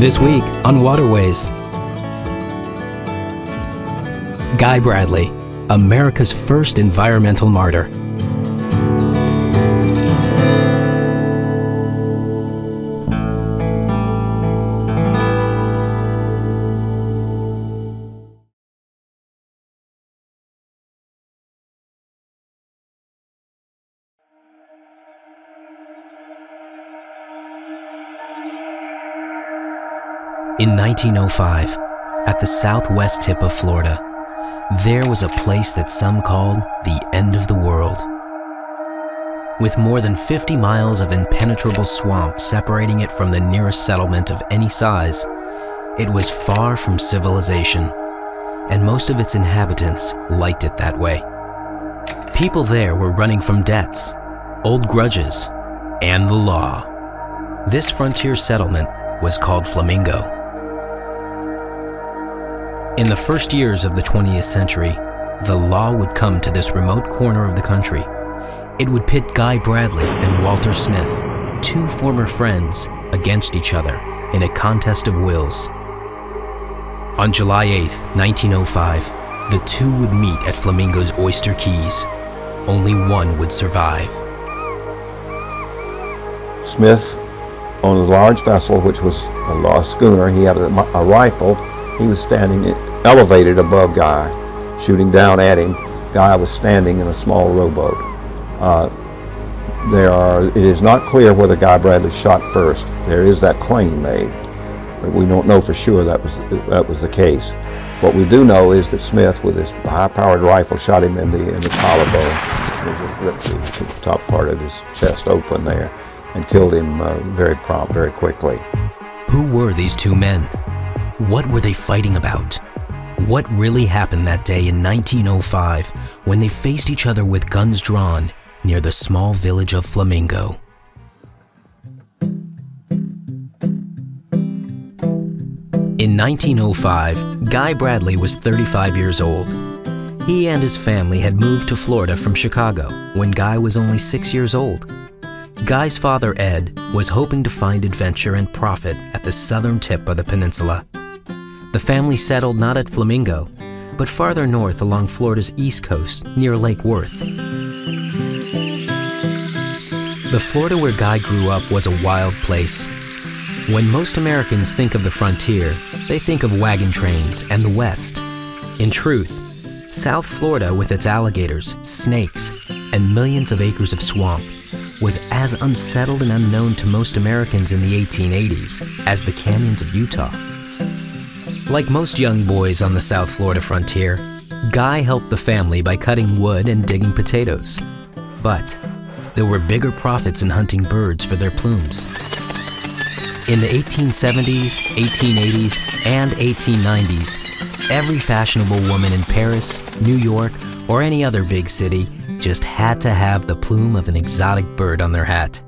This week on Waterways, Guy Bradley, America's first environmental martyr. In 1905, at the southwest tip of Florida, there was a place that some called the end of the world. With more than 50 miles of impenetrable swamp separating it from the nearest settlement of any size, it was far from civilization, and most of its inhabitants liked it that way. People there were running from debts, old grudges, and the law. This frontier settlement was called Flamingo. In the first years of the 20th century, the law would come to this remote corner of the country. It would pit Guy Bradley and Walter Smith, two former friends, against each other in a contest of wills. On July 8th, 1905, the two would meet at Flamingo's Oyster Keys. Only one would survive. Smith, on a large vessel, which was a schooner, he had a rifle. He was standing elevated above Guy, shooting down at him. Guy was standing in a small rowboat. It is not clear whether Guy Bradley shot first. There is that claim made, but we don't know for sure that was the case. What we do know is that Smith, with his high-powered rifle, shot him in the collarbone. He just ripped the top part of his chest open there and killed him very quickly. Who were these two men? What were they fighting about? What really happened that day in 1905 when they faced each other with guns drawn near the small village of Flamingo? In 1905, Guy Bradley was 35 years old. He and his family had moved to Florida from Chicago when Guy was only 6 years old. Guy's father, Ed, was hoping to find adventure and profit at the southern tip of the peninsula. The family settled not at Flamingo, but farther north along Florida's east coast near Lake Worth. The Florida where Guy grew up was a wild place. When most Americans think of the frontier, they think of wagon trains and the West. In truth, South Florida, with its alligators, snakes, and millions of acres of swamp, was as unsettled and unknown to most Americans in the 1880s as the canyons of Utah. Like most young boys on the South Florida frontier, Guy helped the family by cutting wood and digging potatoes. But there were bigger profits in hunting birds for their plumes. In the 1870s, 1880s, and 1890s, every fashionable woman in Paris, New York, or any other big city just had to have the plume of an exotic bird on their hat.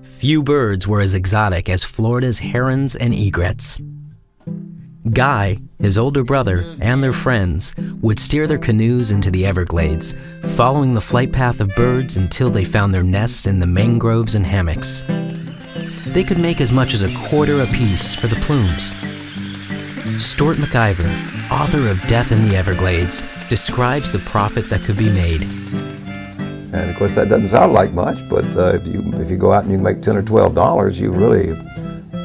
Few birds were as exotic as Florida's herons and egrets. Guy, his older brother, and their friends would steer their canoes into the Everglades, following the flight path of birds until they found their nests in the mangroves and hammocks. They could make as much as $0.25 apiece for the plumes. Stu McIver, author of Death in the Everglades, describes the profit that could be made. And of course that doesn't sound like much, but if you go out and you make $10 or $12, you've really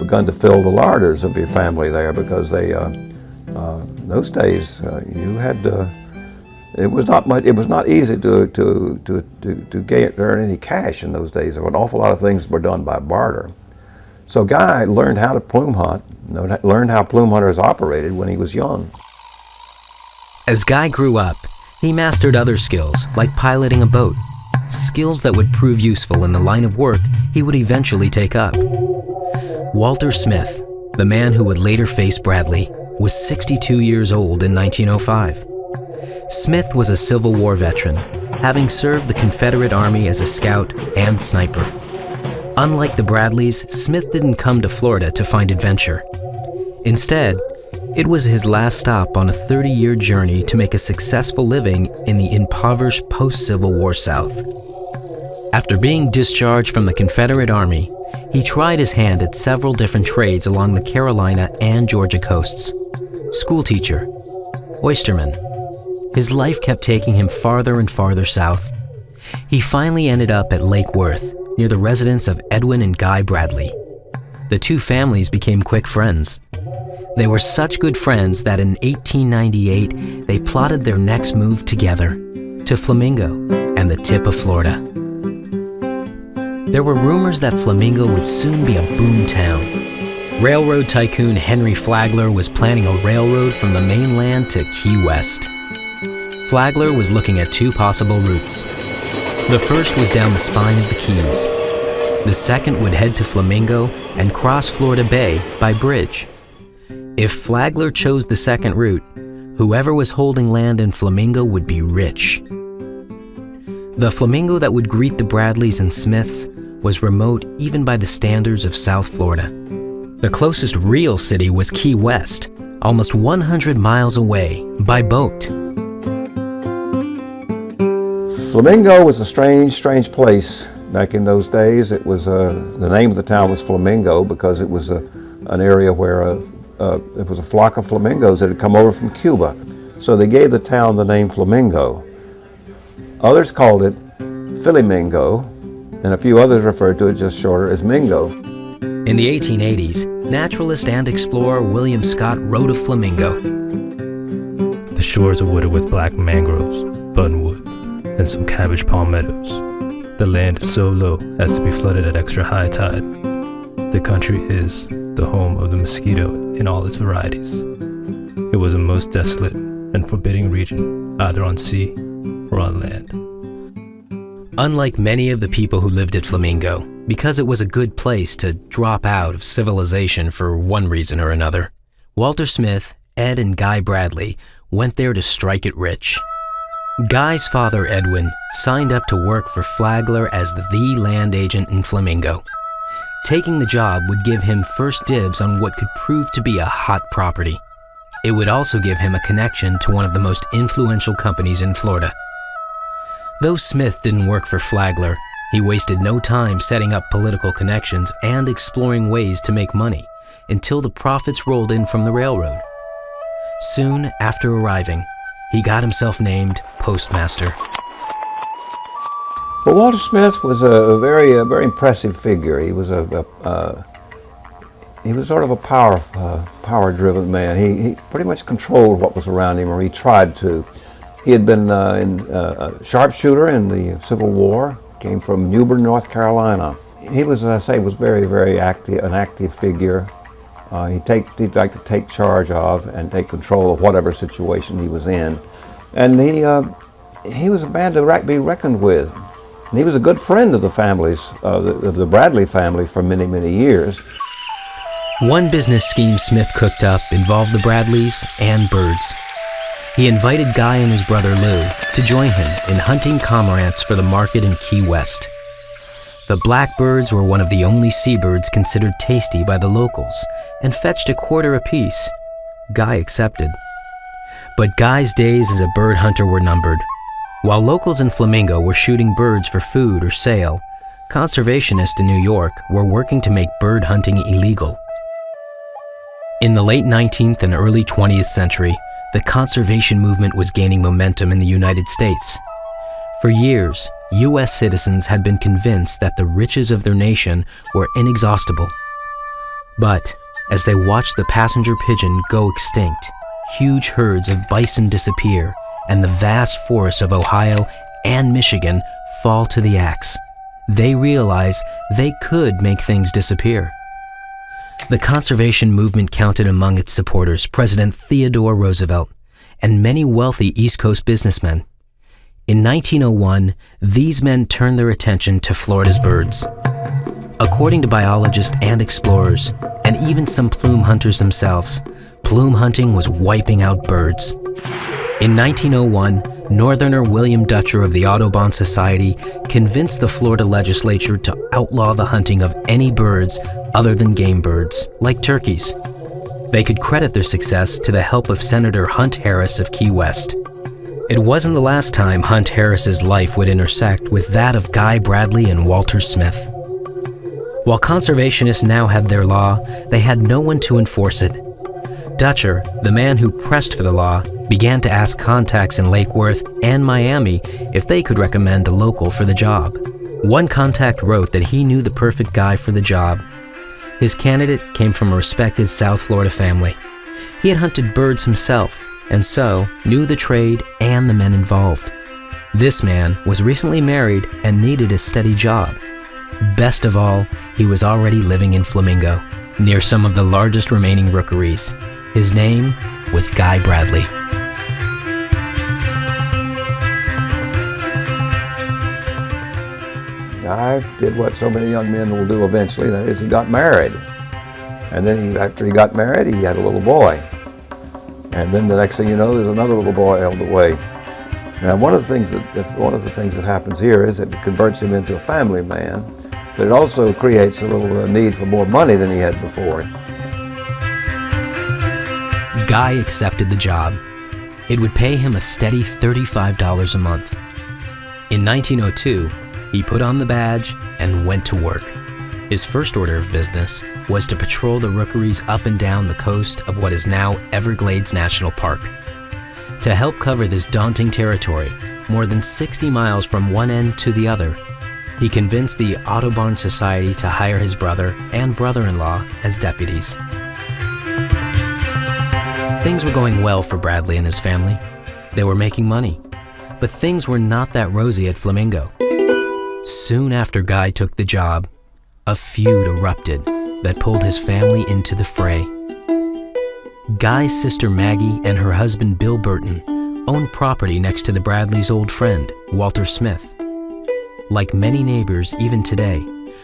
begun to fill the larders of your family there, because those days you had it was not easy to earn any cash in those days. An awful lot of things were done by barter. So Guy learned how to plume hunt, learned how plume hunters operated when he was young. As Guy grew up, he mastered other skills like piloting a boat, skills that would prove useful in the line of work he would eventually take up. Walter Smith, the man who would later face Bradley, was 62 years old in 1905. Smith was a Civil War veteran, having served the Confederate Army as a scout and sniper. Unlike the Bradleys, Smith didn't come to Florida to find adventure. Instead, it was his last stop on a 30-year journey to make a successful living in the impoverished post-Civil War South. After being discharged from the Confederate Army, He tried his hand at several different trades along the Carolina and Georgia coasts. Schoolteacher, oysterman. His life kept taking him farther and farther south. He finally ended up at Lake Worth, near the residence of Edwin and Guy Bradley. The two families became quick friends. They were such good friends that in 1898, they plotted their next move together, to Flamingo and the tip of Florida. There were rumors that Flamingo would soon be a boom town. Railroad tycoon Henry Flagler was planning a railroad from the mainland to Key West. Flagler was looking at two possible routes. The first was down the spine of the Keys. The second would head to Flamingo and cross Florida Bay by bridge. If Flagler chose the second route, whoever was holding land in Flamingo would be rich. The Flamingo that would greet the Bradleys and Smiths was remote even by the standards of South Florida. The closest real city was Key West, almost 100 miles away by boat. Flamingo was a strange place back in those days. It was the name of the town was Flamingo because it was an area where it was a flock of flamingos that had come over from Cuba. So they gave the town the name Flamingo. Others called it Flamingo, and a few others referred to it just shorter as Mingo. In the 1880s, naturalist and explorer William Scott wrote of Flamingo. The shores are wooded with black mangroves, buttonwood, and some cabbage palm meadows. The land is so low as to be flooded at extra high tide. The country is the home of the mosquito in all its varieties. It was a most desolate and forbidding region, either on sea or on land. Unlike many of the people who lived at Flamingo, because it was a good place to drop out of civilization for one reason or another, Walter Smith, Ed, and Guy Bradley went there to strike it rich. Guy's father, Edwin, signed up to work for Flagler as the land agent in Flamingo. Taking the job would give him first dibs on what could prove to be a hot property. It would also give him a connection to one of the most influential companies in Florida. Though Smith didn't work for Flagler, he wasted no time setting up political connections and exploring ways to make money until the profits rolled in from the railroad. Soon after arriving, he got himself named postmaster. Well, Walter Smith was a very impressive figure. He was he was sort of a power-driven man. He pretty much controlled what was around him, or he tried to. He had been a sharpshooter in the Civil War. Came from Newbern, North Carolina. He was, as I say, was very active, an active figure. He'd like to take charge of and take control of whatever situation he was in, and he was a man to be reckoned with. And he was a good friend of the families, of the Bradley family for many years. One business scheme Smith cooked up involved the Bradleys and birds. He invited Guy and his brother Lou to join him in hunting cormorants for the market in Key West. The blackbirds were one of the only seabirds considered tasty by the locals and fetched $0.25 apiece. Guy accepted. But Guy's days as a bird hunter were numbered. While locals in Flamingo were shooting birds for food or sale, conservationists in New York were working to make bird hunting illegal. In the late 19th and early 20th century, the conservation movement was gaining momentum in the United States. For years, U.S. citizens had been convinced that the riches of their nation were inexhaustible. But as they watched the passenger pigeon go extinct, huge herds of bison disappear, and the vast forests of Ohio and Michigan fall to the axe, they realized they could make things disappear. The conservation movement counted among its supporters President Theodore Roosevelt and many wealthy East Coast businessmen. In 1901, these men turned their attention to Florida's birds. According to biologists and explorers, and even some plume hunters themselves, plume hunting was wiping out birds. In 1901, Northerner William Dutcher of the Audubon Society convinced the Florida legislature to outlaw the hunting of any birds other than game birds, like turkeys. They could credit their success to the help of Senator Hunt Harris of Key West. It wasn't the last time Hunt Harris's life would intersect with that of Guy Bradley and Walter Smith. While conservationists now had their law, they had no one to enforce it. Dutcher, the man who pressed for the law, began to ask contacts in Lake Worth and Miami if they could recommend a local for the job. One contact wrote that he knew the perfect guy for the job. His candidate came from a respected South Florida family. He had hunted birds himself, and so knew the trade and the men involved. This man was recently married and needed a steady job. Best of all, he was already living in Flamingo, near some of the largest remaining rookeries. His name was Guy Bradley. Guy did what so many young men will do eventually, that is, he got married. And then after he got married, he had a little boy. And then the next thing you know, there's another little boy on the way. Now, one of the things that happens here is that it converts him into a family man, but it also creates a little need for more money than he had before. Guy accepted the job. It would pay him a steady $35 a month. In 1902, he put on the badge and went to work. His first order of business was to patrol the rookeries up and down the coast of what is now Everglades National Park. To help cover this daunting territory, more than 60 miles from one end to the other, he convinced the Audubon Society to hire his brother and brother-in-law as deputies. Things were going well for Bradley and his family. They were making money, but things were not that rosy at Flamingo. Soon after Guy took the job, a feud erupted that pulled his family into the fray. Guy's sister Maggie and her husband Bill Burton owned property next to the Bradleys' old friend, Walter Smith. Like many neighbors even today,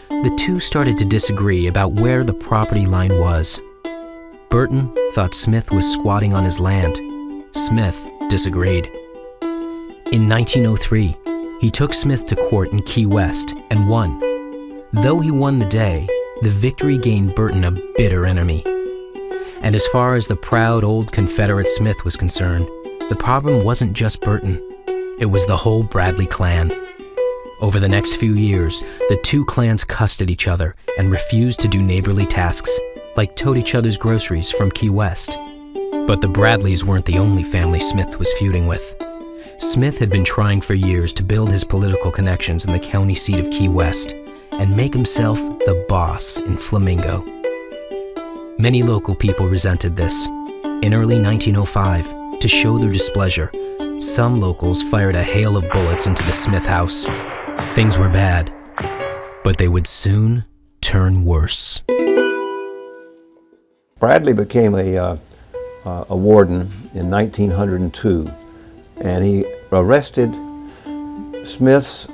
the two started to disagree about where the property line was. Burton thought Smith was squatting on his land. Smith disagreed. In 1903, he took Smith to court in Key West and won. Though he won the day, the victory gained Burton a bitter enemy. And as far as the proud old Confederate Smith was concerned, the problem wasn't just Burton. It was the whole Bradley clan. Over the next few years, the two clans cussed at each other and refused to do neighborly tasks, like tote each other's groceries from Key West. But the Bradleys weren't the only family Smith was feuding with. Smith had been trying for years to build his political connections in the county seat of Key West and make himself the boss in Flamingo. Many local people resented this. In early 1905, to show their displeasure, some locals fired a hail of bullets into the Smith house. Things were bad, but they would soon turn worse. Bradley became a warden in 1902, and he arrested Smith's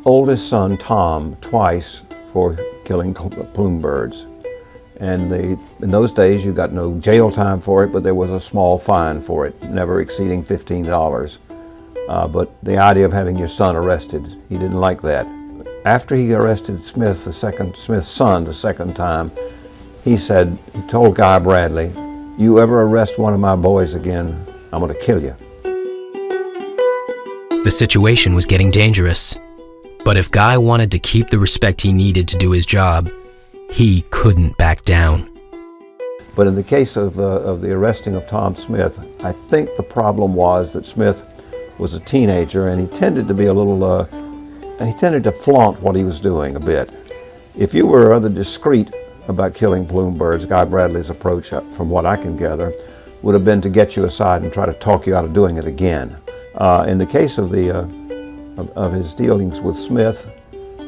oldest son, Tom, twice for killing plume birds. And in those days, you got no jail time for it, but there was a small fine for it, never exceeding $15. But the idea of having your son arrested, he didn't like that. After he arrested Smith's son the second time, he told Guy Bradley, "You ever arrest one of my boys again, I'm going to kill you." The situation was getting dangerous. But if Guy wanted to keep the respect he needed to do his job, he couldn't back down. But in the case of the arresting of Tom Smith, I think the problem was that Smith was a teenager and he tended to be he tended to flaunt what he was doing a bit. If you were rather discreet about killing plume birds, Guy Bradley's approach, from what I can gather, would have been to get you aside and try to talk you out of doing it again. In the case of his dealings with Smith,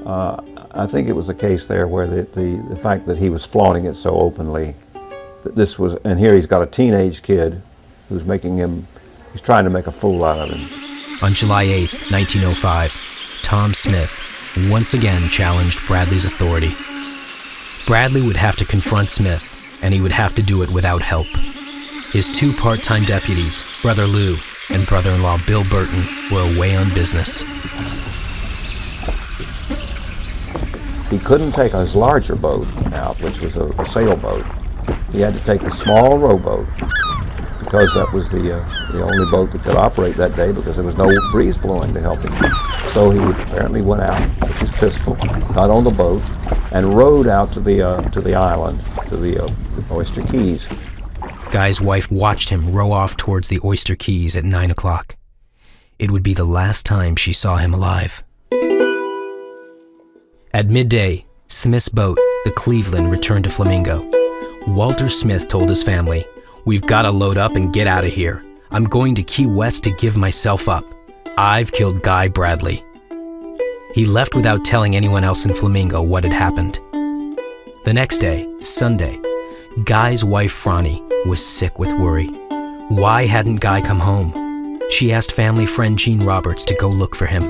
I think it was a case there where the fact that he was flaunting it so openly, and here he's got a teenage kid who's trying to make a fool out of him. On July 8th, 1905, Tom Smith once again challenged Bradley's authority. Bradley would have to confront Smith, and he would have to do it without help. His two part-time deputies, Brother Lou and brother-in-law Bill Burton, were away on business. He couldn't take his larger boat out, which was a sailboat. He had to take a small rowboat to because that was the only boat that could operate that day because there was no breeze blowing to help him. So he apparently went out, took his pistol, got on the boat, and rowed out to the island, to the Oyster Keys. Guy's wife watched him row off towards the Oyster Keys at 9 o'clock. It would be the last time she saw him alive. At midday, Smith's boat, the Cleveland, returned to Flamingo. Walter Smith told his family, "We've got to load up and get out of here. I'm going to Key West to give myself up. I've killed Guy Bradley." He left without telling anyone else in Flamingo what had happened. The next day, Sunday, Guy's wife, Franny, was sick with worry. Why hadn't Guy come home? She asked family friend Gene Roberts to go look for him.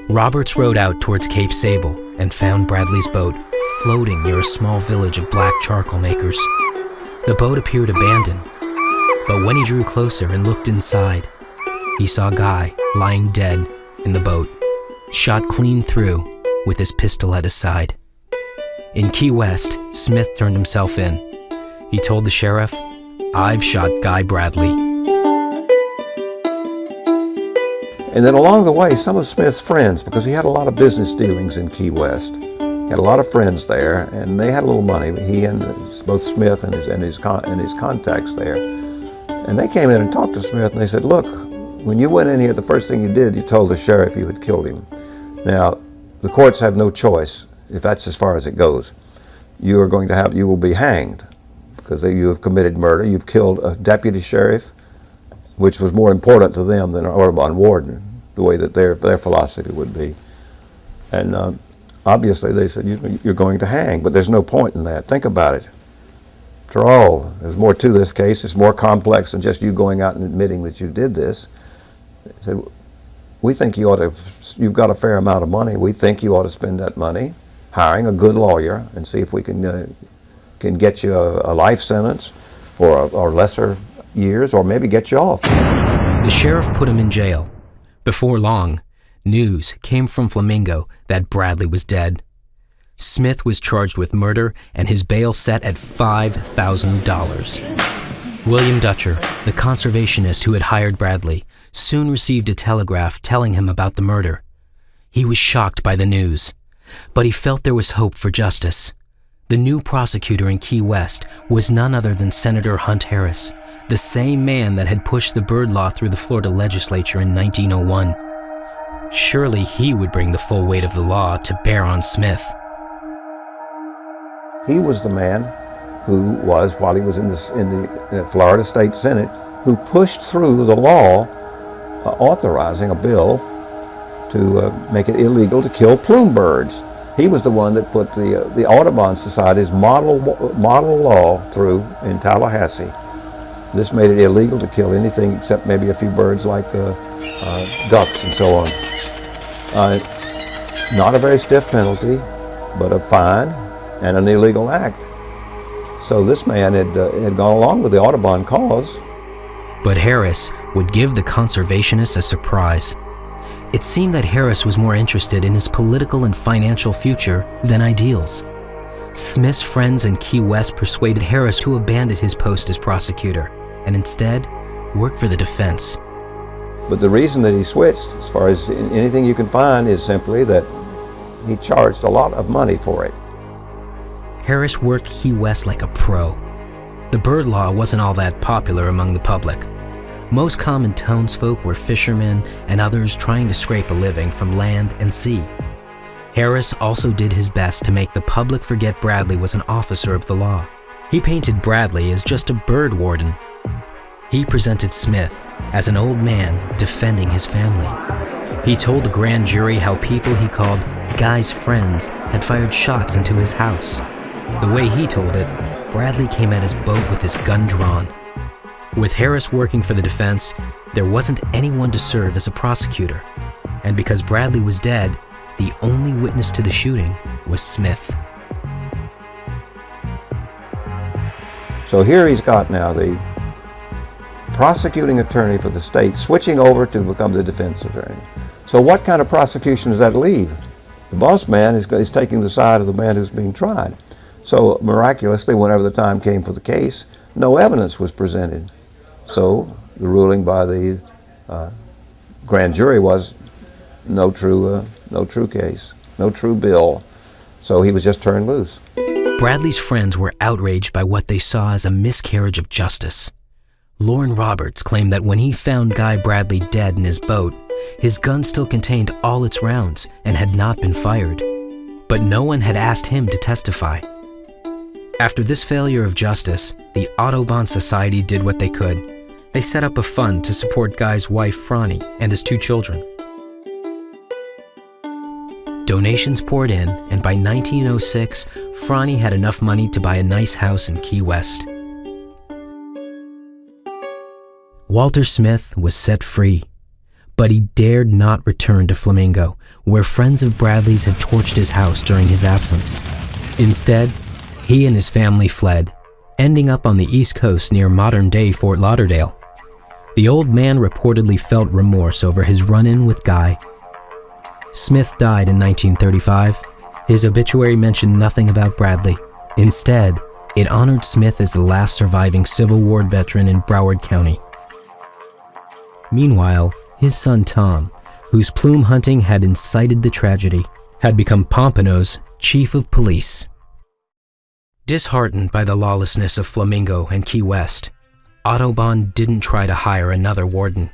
Roberts rowed out towards Cape Sable and found Bradley's boat floating near a small village of black charcoal makers. The boat appeared abandoned, but when he drew closer and looked inside, he saw Guy lying dead in the boat, shot clean through with his pistol at his side. In Key West, Smith turned himself in. He told the sheriff, "I've shot Guy Bradley." And then along the way, some of Smith's friends, because he had a lot of business dealings in Key West, he had a lot of friends there, and they had a little money. He and both Smith and his contacts there, and they came in and talked to Smith, and they said, "Look, when you went in here, the first thing you did, you told the sheriff you had killed him. Now, the courts have no choice if that's as far as it goes. You will be hanged because you have committed murder. You've killed a deputy sheriff, which was more important to them than an Audubon warden, the way that their philosophy would be. And obviously they said, you're going to hang, but there's no point in that. Think about it. After all, there's more to this case. It's more complex than just you going out and admitting that you did this. They said, we think you've got a fair amount of money. We think you ought to spend that money hiring a good lawyer and see if we can get you a life sentence or lesser years, or maybe get you off." The sheriff put him in jail. Before long, news came from Flamingo that Bradley was dead. Smith was charged with murder and his bail set at $5,000. William Dutcher, the conservationist who had hired Bradley, soon received a telegraph telling him about the murder. He was shocked by the news, but he felt there was hope for justice. The new prosecutor in Key West was none other than Senator Hunt Harris, the same man that had pushed the bird law through the Florida legislature in 1901. Surely he would bring the full weight of the law to bear on Smith. He was the man who was, while he was in the Florida State Senate, who pushed through the law authorizing a bill to make it illegal to kill plume birds. He was the one that put the Audubon Society's model law through in Tallahassee. This made it illegal to kill anything except maybe a few birds like ducks and so on. Not a very stiff penalty, but a fine and an illegal act. So this man had gone along with the Audubon cause. But Harris would give the conservationists a surprise. It seemed that Harris was more interested in his political and financial future than ideals. Smith's friends in Key West persuaded Harris to abandon his post as prosecutor and instead work for the defense. But the reason that he switched, as far as anything you can find, is simply that he charged a lot of money for it. Harris worked Key West like a pro. The bird law wasn't all that popular among the public. Most common townsfolk were fishermen and others trying to scrape a living from land and sea. Harris also did his best to make the public forget Bradley was an officer of the law. He painted Bradley as just a bird warden. He presented Smith as an old man defending his family. He told the grand jury how people he called Guy's friends had fired shots into his house. The way he told it, Bradley came at his boat with his gun drawn. With Harris working for the defense, there wasn't anyone to serve as a prosecutor. And because Bradley was dead, the only witness to the shooting was Smith. So here he's got now the prosecuting attorney for the state switching over to become the defense attorney. So what kind of prosecution does that leave? The boss man is taking the side of the man who's being tried. So miraculously, whenever the time came for the case, no evidence was presented. So the ruling by the grand jury was no true case, no true bill. So he was just turned loose. Bradley's friends were outraged by what they saw as a miscarriage of justice. Lauren Roberts claimed that when he found Guy Bradley dead in his boat, his gun still contained all its rounds and had not been fired. But no one had asked him to testify. After this failure of justice, the Audubon Society did what they could. They set up a fund to support Guy's wife, Franny, and his 2 children. Donations poured in, and by 1906, Franny had enough money to buy a nice house in Key West. Walter Smith was set free, but he dared not return to Flamingo, where friends of Bradley's had torched his house during his absence. Instead, he and his family fled, ending up on the East Coast near modern-day Fort Lauderdale. The old man reportedly felt remorse over his run-in with Guy. Smith died in 1935. His obituary mentioned nothing about Bradley. Instead, it honored Smith as the last surviving Civil War veteran in Broward County. Meanwhile, his son Tom, whose plume hunting had incited the tragedy, had become Pompano's chief of police. Disheartened by the lawlessness of Flamingo and Key West, Audubon didn't try to hire another warden.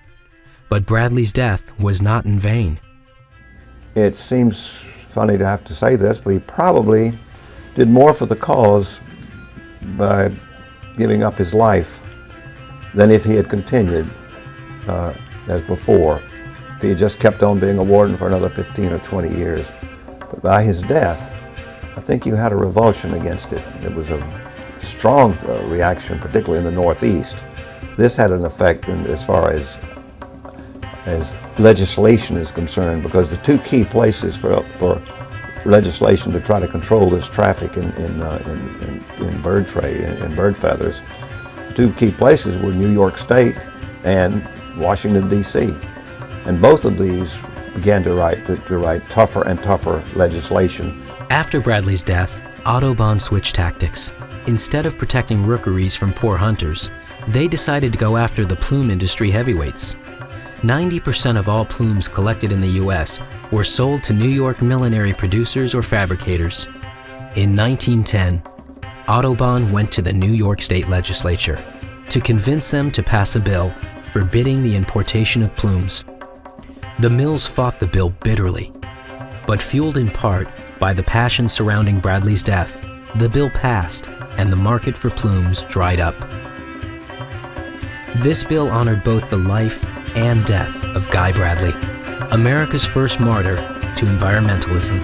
But Bradley's death was not in vain. It seems funny to have to say this, but he probably did more for the cause by giving up his life than if he had continued as before. If he had just kept on being a warden for another 15 or 20 years. But by his death, I think you had a revulsion against it. It was a strong reaction, particularly in the Northeast. This had an effect as far as legislation is concerned, because the 2 key places for legislation to try to control this traffic in bird trade, in bird feathers, the 2 key places were New York State and Washington, D.C. And both of these began to write tougher and tougher legislation. After Bradley's death, Audubon switched tactics. Instead of protecting rookeries from poor hunters, they decided to go after the plume industry heavyweights. 90% of all plumes collected in the U.S. were sold to New York millinery producers or fabricators. In 1910, Audubon went to the New York State Legislature to convince them to pass a bill forbidding the importation of plumes. The mills fought the bill bitterly, but fueled in part by the passion surrounding Bradley's death, the bill passed and the market for plumes dried up. This bill honored both the life and death of Guy Bradley, America's first martyr to environmentalism.